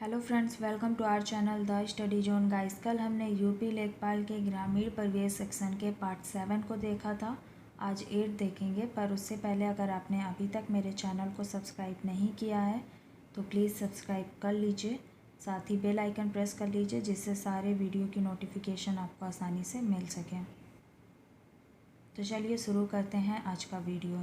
Hello friends, welcome to our channel the study zone guys. कल हमने UP लेखपाल के ग्रामीण परिवेश सेक्शन के पार्ट 7 को देखा था। आज 8 देखेंगे, पर उससे पहले अगर आपने अभी तक मेरे चैनल को सब्सक्राइब नहीं किया है तो प्लीज़ सब्सक्राइब कर लीजिए। साथ ही बेल आइकन प्रेस कर लीजिए जिससे सारे वीडियो की नोटिफिकेशन आपको आसानी से मिल सके। तो चलिए शुरू करते हैं आज का वीडियो।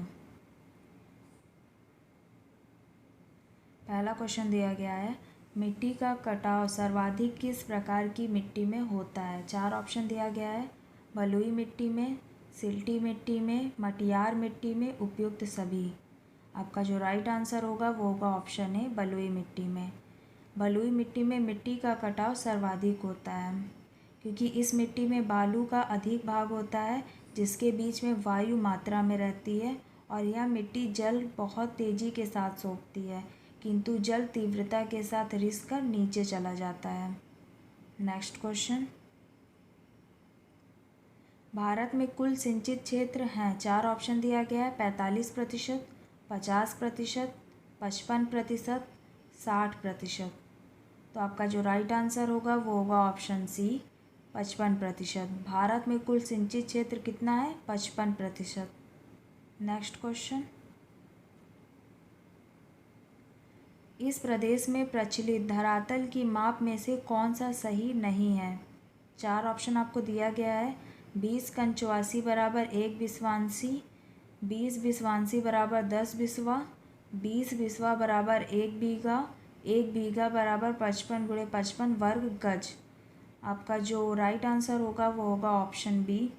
पहला क्वेश्चन दिया गया है, मिट्टी का कटाव सर्वाधिक किस प्रकार की मिट्टी में होता है। 4 ऑप्शन दिया गया है, बलुई मिट्टी में, सिल्टी मिट्टी में, मटियार मिट्टी में, उपयुक्त सभी। आपका जो राइट आंसर होगा वो होगा ऑप्शन ए, बलुई मिट्टी में। बलुई मिट्टी में मिट्टी का कटाव सर्वाधिक होता है क्योंकि इस मिट्टी में बालू का अधिक भाग होता है जिसके बीच में वायु मात्रा में रहती है और यह मिट्टी जल बहुत तेज़ी के साथ सोखती है, किंतु जल तीव्रता के साथ रिस कर नीचे चला जाता है। नेक्स्ट क्वेश्चन, भारत में कुल सिंचित क्षेत्र हैं। 4 ऑप्शन दिया गया है, 45%, 50%, 55%, 60%। तो आपका जो राइट आंसर होगा वो होगा ऑप्शन सी, 55%। भारत में कुल सिंचित क्षेत्र कितना है? 55%। नेक्स्ट क्वेश्चन, इस प्रदेश में प्रचलित धरातल की माप में से कौन सा सही नहीं है। 4 ऑप्शन आपको दिया गया है, 20 कंचवासी बराबर 1 विश्वांसी, 20 विश्वांसी बराबर 10 बिस्वा, 20 बिस्वा बराबर 1 बीघा, 1 बीघा बराबर 55 गुणे 55 वर्ग गज। आपका जो राइट आंसर होगा वो होगा ऑप्शन बी,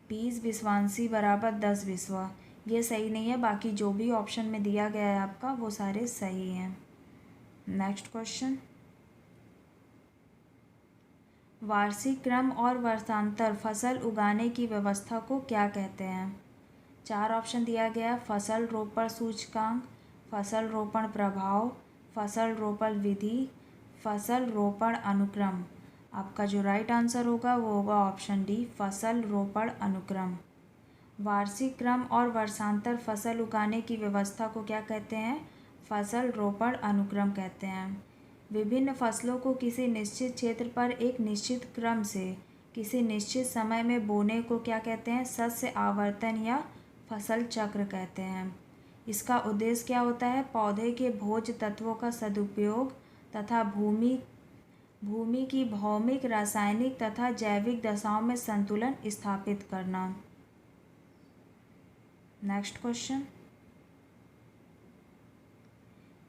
20 विश्वांसी बराबर 10 बिस्वा। ये सही नहीं है, बाकी जो भी ऑप्शन में दिया गया है आपका वो सारे सही हैं। नेक्स्ट क्वेश्चन, वार्षिक क्रम और वर्षांतर फसल उगाने की व्यवस्था को क्या कहते हैं। 4 ऑप्शन दिया गया, फसल रोपण सूचकांक, फसल रोपण प्रभाव, फसल रोपण विधि, फसल रोपण अनुक्रम। आपका जो राइट आंसर होगा वो होगा ऑप्शन डी, फसल रोपण अनुक्रम। वार्षिक क्रम और वर्षांतर फसल उगाने की व्यवस्था को क्या कहते हैं? फसल रोपण अनुक्रम कहते हैं। विभिन्न फसलों को किसी निश्चित क्षेत्र पर एक निश्चित क्रम से किसी निश्चित समय में बोने को क्या कहते हैं? शस्य आवर्तन या फसल चक्र कहते हैं। इसका उद्देश्य क्या होता है? पौधे के भोज्य तत्वों का सदुपयोग तथा भूमि की भौमिक, रासायनिक तथा जैविक दशाओं में संतुलन स्थापित करना। नेक्स्ट क्वेश्चन,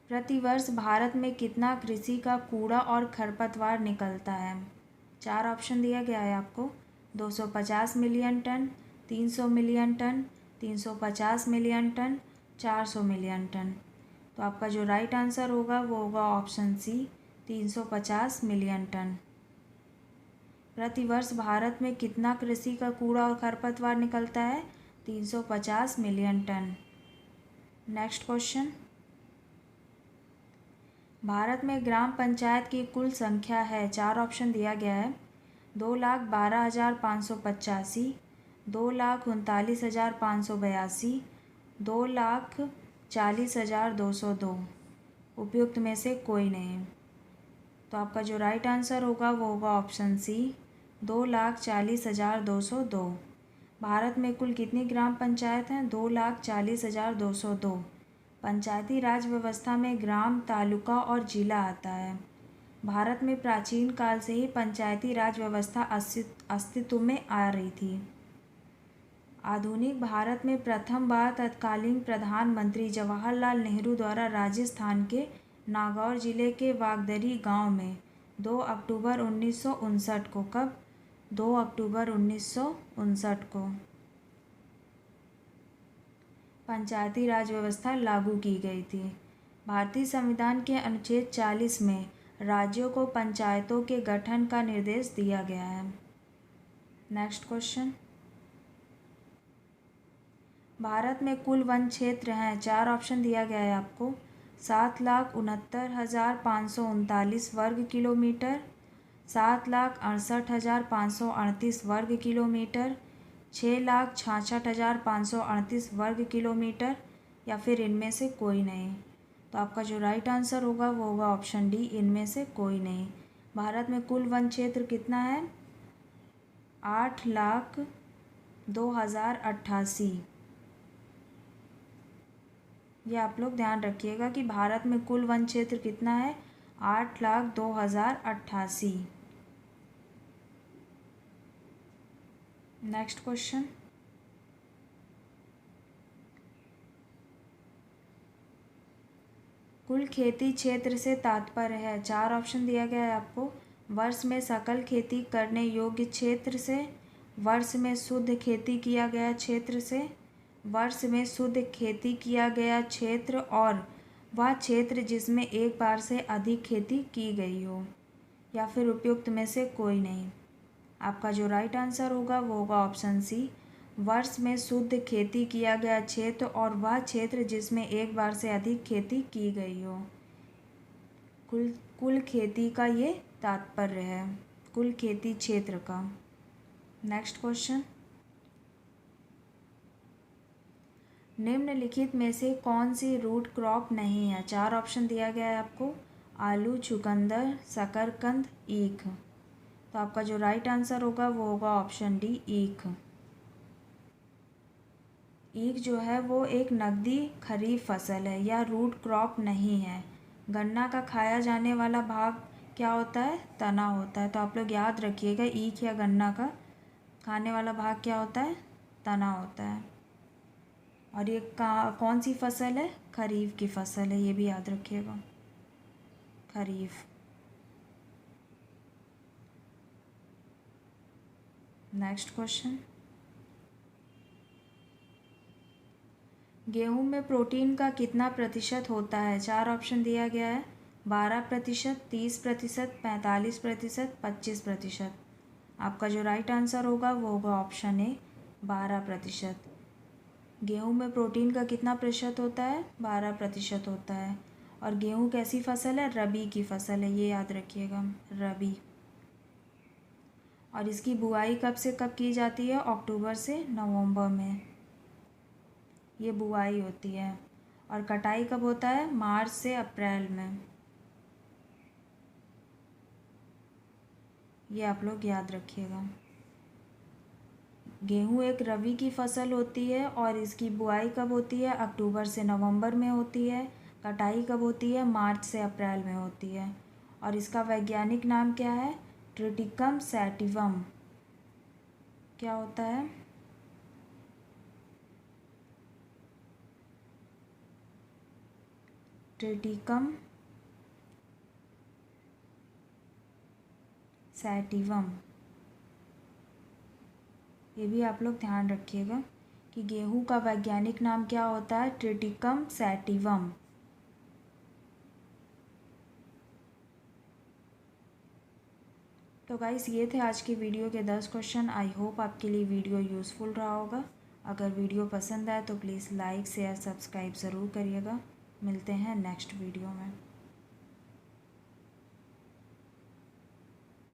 प्रतिवर्ष भारत में कितना कृषि का कूड़ा और खरपतवार निकलता है। 4 ऑप्शन दिया गया है आपको, 250 million ton, 300 million ton, 350 million ton, 400 million ton. तो आपका जो राइट आंसर होगा वो होगा ऑप्शन सी, 350 मिलियन टन। प्रतिवर्ष भारत में कितना कृषि का कूड़ा और खरपतवार निकलता है? 350 million ton. Next question, Bharat में ग्राम पंचायत की कुल संख्या है। 4 ऑप्शन दिया गया है, 2,12,585, 2,39,582, 2,40,202। उपयुक्त में से कोई नहीं। तो आपका जो राइट आंसर होगा वो होगा ऑप्शन सी, 2,40,202। भारत में कुल कितनी ग्राम पंचायत हैं? 2,40,202। पंचायती राज व्यवस्था में ग्राम, तालुका और जिला आता है। भारत में प्राचीन काल से ही पंचायती राज व्यवस्था अस्तित्व में आ रही थी। आधुनिक भारत में प्रथम बार तत्कालीन प्रधानमंत्री जवाहरलाल नेहरू द्वारा राजस्थान के नागौर जिले के वागदरी गांव में 2 अक्टूबर 1959 को, कब? 2 अक्टूबर 1959 को पंचायती राज व्यवस्था लागू की गई थी। भारतीय संविधान के अनुच्छेद 40 में राज्यों को पंचायतों के गठन का निर्देश दिया गया है। नेक्स्ट क्वेश्चन, भारत में कुल वन क्षेत्र हैं। 4 ऑप्शन दिया गया है आपको, 7,69,539 वर्ग किलोमीटर, 7,68,538 वर्ग किलोमीटर, 6,66,538 वर्ग किलोमीटर, या फिर इनमें से कोई नहीं। तो तो आपका जो राइट आंसर होगा वो होगा ऑप्शन डी, इनमें से कोई नहीं। भारत में कुल वन क्षेत्र कितना है? 8,02,088। ये आप लोग ध्यान रखिएगा कि भारत में कुल वन क्षेत्र कितना है? 8,02,088। नेक्स्ट क्वेश्चन, कुल खेती क्षेत्र से तात्पर्य है। 4 ऑप्शन दिया गया है आपको। वर्ष में सकल खेती करने योग्य क्षेत्र से, वर्ष में शुद्ध खेती किया गया क्षेत्र से, वर्ष में शुद्ध खेती किया गया क्षेत्र, और वह क्षेत्र जिसमें एक बार से अधिक खेती की गई हो, या फिर उपयुक्त में से कोई नहीं। आपका जो राइट आंसर होगा वो होगा ऑप्शन सी, वर्ष में शुद्ध खेती किया गया क्षेत्र और वह क्षेत्र जिसमें एक बार से अधिक खेती की गई हो। कुल खेती का ये तात्पर्य है, कुल खेती क्षेत्र का। नेक्स्ट क्वेश्चन, निम्नलिखित में से कौन सी रूट क्रॉप नहीं है? 4 ऑप्शन दिया गया है आपको। आलू, चुकंदर, शकरकंद, ईख। तो आपका जो राइट आंसर होगा वो होगा ऑप्शन डी, ईख। ईख जो है वो एक नकदी खरीफ फसल है, या रूट क्रॉप नहीं है। गन्ना का खाया जाने वाला भाग क्या होता है? तना होता है। तो आप लोग याद रखिएगा, ईख या गन्ना का खाने वाला भाग क्या होता है? तना होता है। और ये कौन सी फसल है? खरीफ की फसल है, ये भी याद रखिएगा, खरीफ। नेक्स्ट क्वेश्चन, गेहूं में प्रोटीन का कितना प्रतिशत होता है? 4 ऑप्शन दिया गया है। 12%, 30%, 45%, 25%। आपका जो राइट आंसर होगा वो होगा ऑप्शन ए, 12%। गेहूं में प्रोटीन का कितना प्रतिशत होता है? 12% होता है। और गेहूं कैसी फसल है? रबी की फसल है, ये याद रखिएगा, रबी। और इसकी बुआई कब से कब की जाती है? अक्टूबर से नवंबर में ये बुआई होती है। और कटाई कब होता है? मार्च से अप्रैल में। ये आप लोग याद रखिएगा। गेहूं एक रबी की फसल होती है और इसकी बुआई कब होती है? अक्टूबर से नवंबर में होती है। कटाई कब होती है? मार्च से अप्रैल में होती है। और इसका वैज्ञानिक नाम क्या है? Triticum sativum. क्या होता है? Triticum sativum. ये भी आप लोग ध्यान रखिएगा कि गेहूं का वैज्ञानिक नाम क्या होता है? Triticum sativum. तो गाइस, ये थे आज की वीडियो के 10 क्वेश्चन। आई होप आपके लिए वीडियो यूज़फुल रहा होगा। अगर वीडियो पसंद आए तो प्लीज़ लाइक, शेयर, सब्सक्राइब ज़रूर करिएगा। मिलते हैं नेक्स्ट वीडियो में।